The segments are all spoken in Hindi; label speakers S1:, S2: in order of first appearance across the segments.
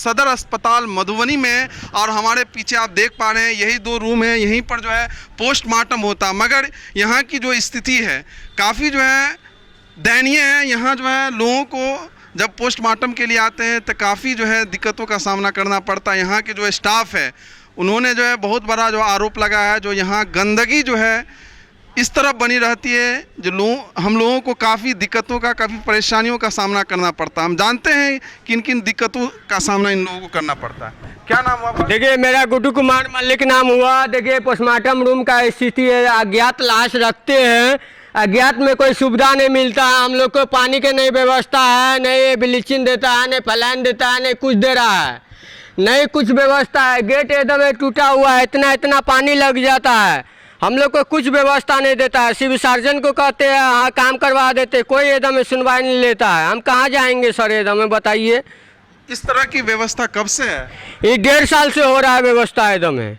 S1: सदर अस्पताल मधुबनी में, और हमारे पीछे आप देख पा रहे हैं यही 2 रूम है, यहीं पर जो है पोस्टमार्टम होता। मगर यहाँ की जो स्थिति है काफ़ी जो है दयनीय है। यहाँ जो है लोगों को जब पोस्टमार्टम के लिए आते हैं तो काफ़ी जो है दिक्कतों का सामना करना पड़ता है। यहाँ के जो स्टाफ है उन्होंने जो है बहुत बड़ा जो आरोप लगाया है, जो यहाँ गंदगी जो है इस तरह बनी रहती है, जो हम लोगों को काफ़ी दिक्कतों का, काफ़ी परेशानियों का सामना करना पड़ता है। हम जानते हैं किन किन दिक्कतों का सामना इन लोगों को करना पड़ता है। क्या नाम हुआ?
S2: देखिए, मेरा गुड्डू कुमार मल्लिक नाम हुआ। देखिए, पोस्टमार्टम रूम का स्थिति है, अज्ञात लाश रखते हैं, अज्ञात में कोई सुविधा नहीं मिलता है। हम लोग को पानी की नहीं व्यवस्था है, नहीं ब्लीचिंग देता है, नहीं फलाइन देता है, नहीं कुछ दे रहा है, नहीं कुछ व्यवस्था है। गेट एकदम टूटा हुआ है, इतना पानी लग जाता है, हम लोग को कुछ व्यवस्था नहीं देता है। सिविल सर्जन को कहते हैं हाँ काम करवा देते, कोई एकदम सुनवाई नहीं लेता है। हम कहाँ जाएंगे सर, एकदम बताइए।
S1: इस तरह की व्यवस्था कब से है?
S2: ये 1.5 साल से हो रहा है व्यवस्था एकदम है,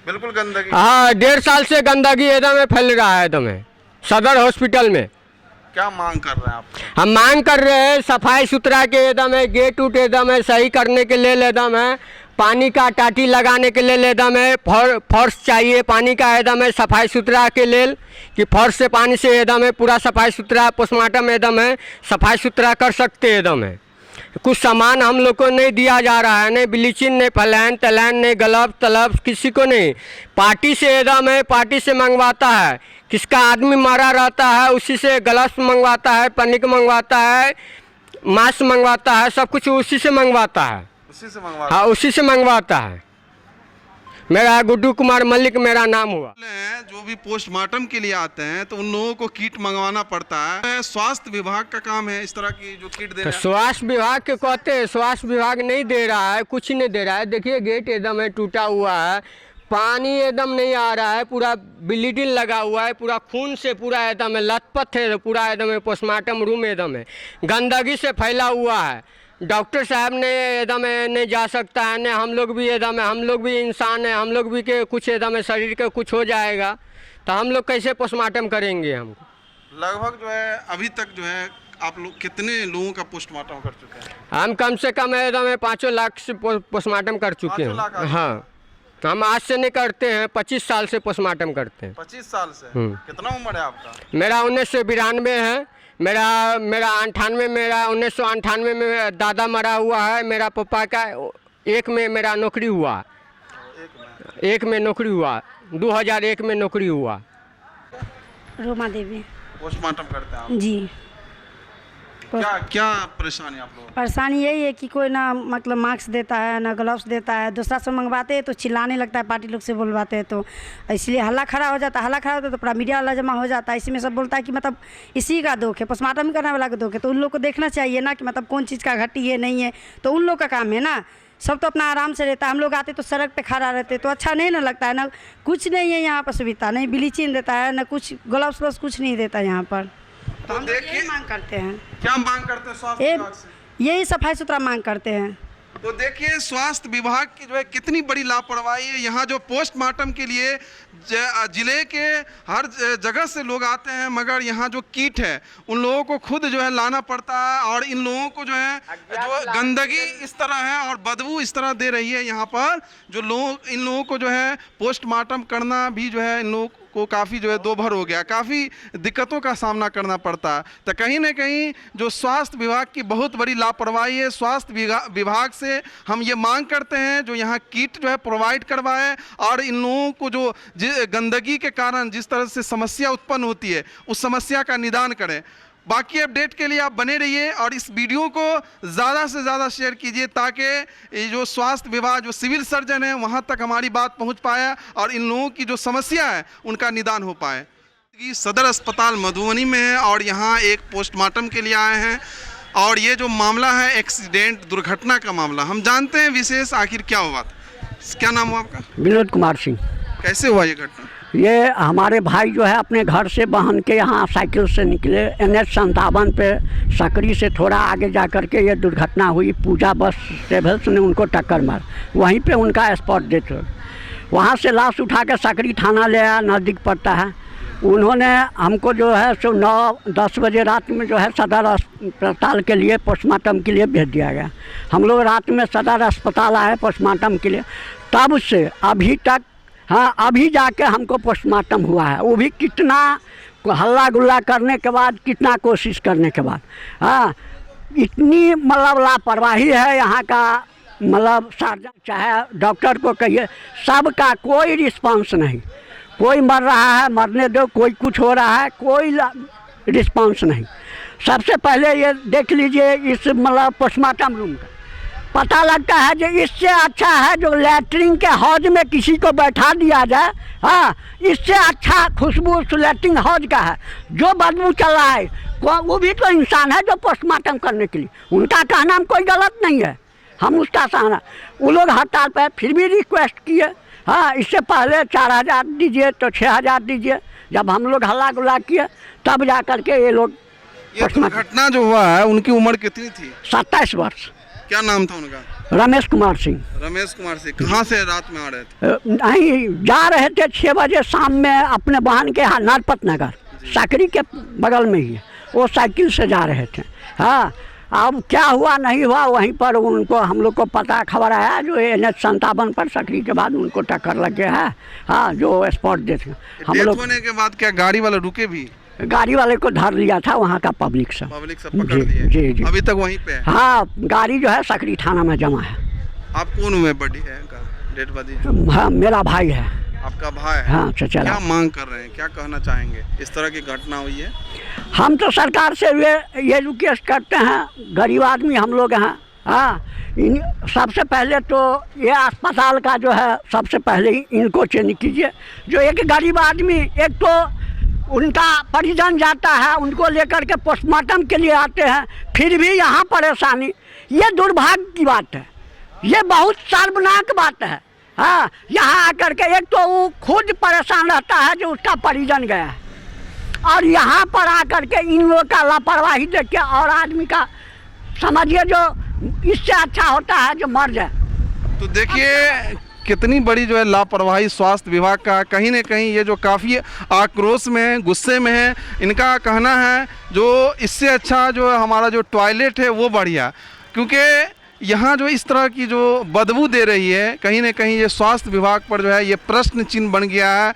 S1: बिल्कुल गंदगी।
S2: हाँ, 1.5 साल से गंदगी एकदम फैल रहा है एकदम है सदर हॉस्पिटल में।
S1: क्या मांग कर रहे हैं आप?
S2: हम मांग कर रहे हैं सफाई सुथरा के एकदम है, गेट उट एकदम है सही करने के लिए एकदम है, पानी का टाटी लगाने के लिए एकदम है, फर्श चाहिए पानी का एकदम है सफाई सुथरा के लिए, कि फर्श से पानी से एकदम है पूरा सफाई सुथरा पोस्टमार्टम एकदम है सफाई सुथरा कर सकते एकदम है। कुछ सामान हम लोग को नहीं दिया जा रहा है, नहीं ब्लीचिंग, नहीं फलाइन तलाइन, नहीं ग्लव तलब, किसी को नहीं। पार्टी से एकदम है, पार्टी से मंगवाता है, किसका आदमी मारा रहता है उसी से ग्लव्स मंगवाता है, पनिक मंगवाता है, मास्क मंगवाता है, सब कुछ उसी से मंगवाता है,
S1: उसी से मंगवाता
S2: हाँ उसी से मंगवाता है। मेरा गुड्डू कुमार मल्लिक मेरा नाम हुआ।
S1: जो भी पोस्टमार्टम के लिए आते हैं तो उन लोगों को किट मंगवाना पड़ता है। स्वास्थ्य विभाग का काम है इस तरह की जो किट देना।
S2: तो स्वास्थ्य विभाग के कहते हैं, स्वास्थ्य विभाग नहीं दे रहा है, कुछ नहीं दे रहा है। देखिए गेट एकदम है टूटा हुआ है, पानी एकदम नहीं आ रहा है, पूरा ब्लीडिंग लगा हुआ है, पूरा खून से पूरा एकदम है लथपथ है, पूरा एकदम है पोस्टमार्टम रूम एकदम है गंदगी से फैला हुआ है। डॉक्टर साहब ने एकदम नहीं जा सकता है, ने हम लोग भी एकदम है, हम लोग भी इंसान है, हम लोग भी के कुछ एकदम है शरीर के कुछ हो जाएगा तो हम लोग कैसे पोस्टमार्टम करेंगे। हमको
S1: लगभग जो है अभी तक जो है आप लोग कितने लोगों का पोस्टमार्टम कर चुके हैं?
S2: हम कम से कम एकदम 5 लाख से पोस्टमार्टम कर चुके हैं। हाँ, हम आज से नहीं करते हैं, 25 साल से पोस्टमार्टम करते हैं।
S1: 25 साल से? कितना उम्र है आपका?
S2: मेरा 1992 है, मेरा 98 मेरा 1998 में दादा मरा हुआ है। मेरा पापा का 1 में मेरा नौकरी हुआ, 1 में नौकरी हुआ, 2001 में नौकरी हुआ।
S3: रोमा देवी।
S1: पोस्टमार्टम करते हैं आप?
S3: जी।
S1: क्या परेशानी आप लोगों?
S3: परेशानी यही है कि कोई ना मतलब मास्क देता है ना ग्लव्स देता है, दूसरा से मंगवाते हैं तो चिल्लाने लगता है, पार्टी लोग से बुलवाते हैं तो इसलिए हल्ला खड़ा हो जाता है। हल्ला खड़ा होता है तो पूरा मीडिया वाला जमा हो जाता है, इसी में सब बोलता है कि मतलब इसी का दोष है, पोस्टमार्टम करने वाला का दोष है। तो उन लोग को देखना चाहिए ना कि मतलब कौन चीज़ का घटी है नहीं है, तो उन लोग का काम है ना। सब तो अपना आराम से रहता है, हम लोग आते तो सड़क पे खड़ा रहते तो अच्छा नहीं ना लगता है ना। कुछ नहीं है यहाँ पर सुविधा, नहीं ब्लीचिंग देता है ना कुछ ग्लव्स व्लव्स कुछ नहीं देता यहाँ पर। तो हम देखिए मांग करते हैं।
S1: क्या मांग करते हैं स्वास्थ्य विभाग से?
S3: यही सफाई सुथरा मांग करते हैं।
S1: तो देखिए स्वास्थ्य विभाग की जो है कितनी बड़ी लापरवाही है। यहाँ जो पोस्टमार्टम के लिए जिले के हर जगह से लोग आते हैं, मगर यहाँ जो किट है उन लोगों को खुद जो है लाना पड़ता है, और इन लोगों को जो है जो गंदगी इस तरह है और बदबू इस तरह दे रही है यहाँ पर, जो लोग इन लोगों को जो है पोस्टमार्टम करना भी जो है इन लोगों को काफ़ी जो है दोभर हो गया, काफ़ी दिक्कतों का सामना करना पड़ता है। तो कहीं ना कहीं जो स्वास्थ्य विभाग की बहुत बड़ी लापरवाही है। स्वास्थ्य विभाग से हम ये मांग करते हैं जो यहाँ किट जो है प्रोवाइड करवाए, और इन लोगों को जो गंदगी के कारण जिस तरह से समस्या उत्पन्न होती है उस समस्या का निदान करें। बाकी अपडेट के लिए आप बने रहिए और इस वीडियो को ज़्यादा से ज़्यादा शेयर कीजिए, ताकि जो स्वास्थ्य विभाग जो सिविल सर्जन है वहाँ तक हमारी बात पहुँच पाए और इन लोगों की जो समस्या है उनका निदान हो पाए। सदर अस्पताल मधुबनी में है और यहाँ एक पोस्टमार्टम के लिए आए हैं, और ये जो मामला है एक्सीडेंट दुर्घटना का मामला, हम जानते हैं विशेष आखिर क्या हुआ था। क्या नाम हुआ आपका?
S4: विनोद कुमार सिंह।
S1: कैसे हुआ ये घटना?
S4: ये हमारे भाई जो है अपने घर से बहन के यहाँ साइकिल से निकले, NH57 पे सकरी से थोड़ा आगे जा कर के ये दुर्घटना हुई। पूजा बस ट्रेवल्स ने उनको टक्कर मार, वहीं पे उनका स्पॉट डेथ हो। वहाँ से लाश उठा के सकरी थाना ले आया, नज़दीक पड़ता है। उन्होंने हमको जो है सो 9-10 बजे रात में जो है सदर अस्पताल के लिए पोस्टमार्टम के लिए भेज दिया गया। हम लोग रात में सदर अस्पताल आए पोस्टमार्टम के लिए, तब से अभी तक, हाँ अभी जाके हमको पोस्टमार्टम हुआ है, वो भी कितना हल्ला गुल्ला करने के बाद, कितना कोशिश करने के बाद। हाँ, इतनी मतलब लापरवाही है यहाँ का, मतलब सर्जन चाहे डॉक्टर को कहिए, सबका कोई रिस्पांस नहीं। कोई मर रहा है मरने दो, कोई कुछ हो रहा है, कोई रिस्पांस नहीं। सबसे पहले ये देख लीजिए इस मतलब पोस्टमार्टम रूम का पता लगता है जो इससे अच्छा है जो लैट्रिन के हौज में किसी को बैठा दिया जाए। हाँ, इससे अच्छा खुशबू उस लैट्रिन हौज का है। जो बदबू चल रहा है वो भी तो इंसान है जो पोस्टमार्टम करने के लिए, उनका कहना कोई गलत नहीं है, हम उसका सहना। वो लोग हड़ताल पर फिर भी रिक्वेस्ट किए, हाँ इससे पहले 4000 दीजिए तो 6000 दीजिए। जब हम लोग हल्ला गुल्ला किए तब जा करके ये लोग।
S1: ये दुर्घटना जो हुआ है उनकी उम्र कितनी थी?
S4: 27 वर्ष।
S1: क्या नाम था उनका?
S4: रमेश कुमार सिंह।
S1: रमेश कुमार सिंह। कहाँ से रात में आ रहे थे?
S4: नहीं, जा रहे थे 6 बजे शाम में अपने बहन के यहाँ नरपत नगर, सकरी के बगल में ही है, वो साइकिल से जा रहे थे। हाँ, अब क्या हुआ नहीं हुआ वहीं पर उनको, हम लोग को पता खबर आया जो NH-57 पर सकरी के बाद उनको टक्कर लग गया है। हाँ, जो स्पॉट डेथ हम लोग
S1: होने के बाद क्या गाड़ी वाले रुके भी?
S4: गाड़ी वाले को धर लिया था वहाँ का पब्लिक सब
S1: पकड़ लिए?
S4: जी जी।
S1: अभी तक वहीं पे है?
S4: हाँ, गाड़ी जो है सकरी थाना में जमा है।
S1: आप कौन हुए बड़ी है डेड बॉडी?
S4: हाँ, मेरा भाई है।
S1: आपका भाई है?
S4: हाँ, चचा।
S1: क्या मांग कर रहे हैं, क्या कहना चाहेंगे? इस तरह की घटना हुई है,
S4: हम तो सरकार से ये रिक्वेस्ट करते हैं, गरीब आदमी हम लोग हैं। हाँ, सबसे पहले तो ये अस्पताल का जो है सबसे पहले इनको चेंज कीजिए। जो एक गरीब आदमी, एक तो उनका परिजन जाता है, उनको लेकर के पोस्टमार्टम के लिए आते हैं, फिर भी यहाँ परेशानी, ये दुर्भाग्य की बात है, ये बहुत शर्मनाक बात है। हाँ, यहाँ आकर के एक तो वो खुद परेशान रहता है जो उसका परिजन गया है, और यहाँ पर आकर के इन लोगों का लापरवाही देख के, और आदमी का समझिए जो इससे अच्छा होता है जो मर जाए।
S1: तो देखिए कितनी बड़ी जो है लापरवाही स्वास्थ्य विभाग का। कहीं ना कहीं ये जो काफ़ी आक्रोश में है, गुस्से में है, इनका कहना है जो इससे अच्छा जो हमारा जो टॉयलेट है वो बढ़िया, क्योंकि यहाँ जो इस तरह की जो बदबू दे रही है, कहीं ना कहीं ये स्वास्थ्य विभाग पर जो है ये प्रश्न चिन्ह बन गया है।